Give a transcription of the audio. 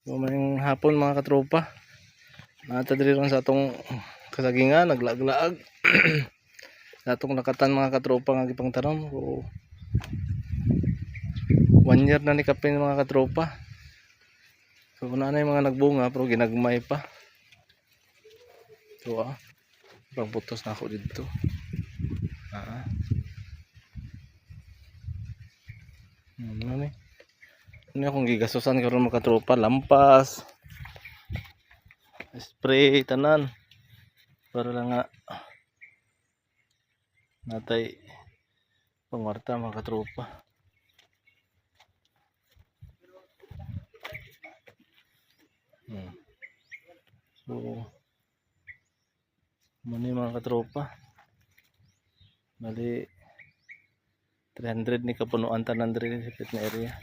So mayong hapon mga katropa. Natadiri lang sa atong kasagingan, naglaag-laag. Sa atong nakatan mga katropa nga gipang tanom. So 1 year na ni kapin mga katropa. So na yung mga nagbunga pero ginagmay pa. So pagputos na ako dito. Ano ni? Ano akong gigasusan karon mga katropa, lampas, spray tanan para lang nga natay pangwarta mga katropa. So muna mga katropa, bali 300 ni kapunuan tanan diri sa pit na area.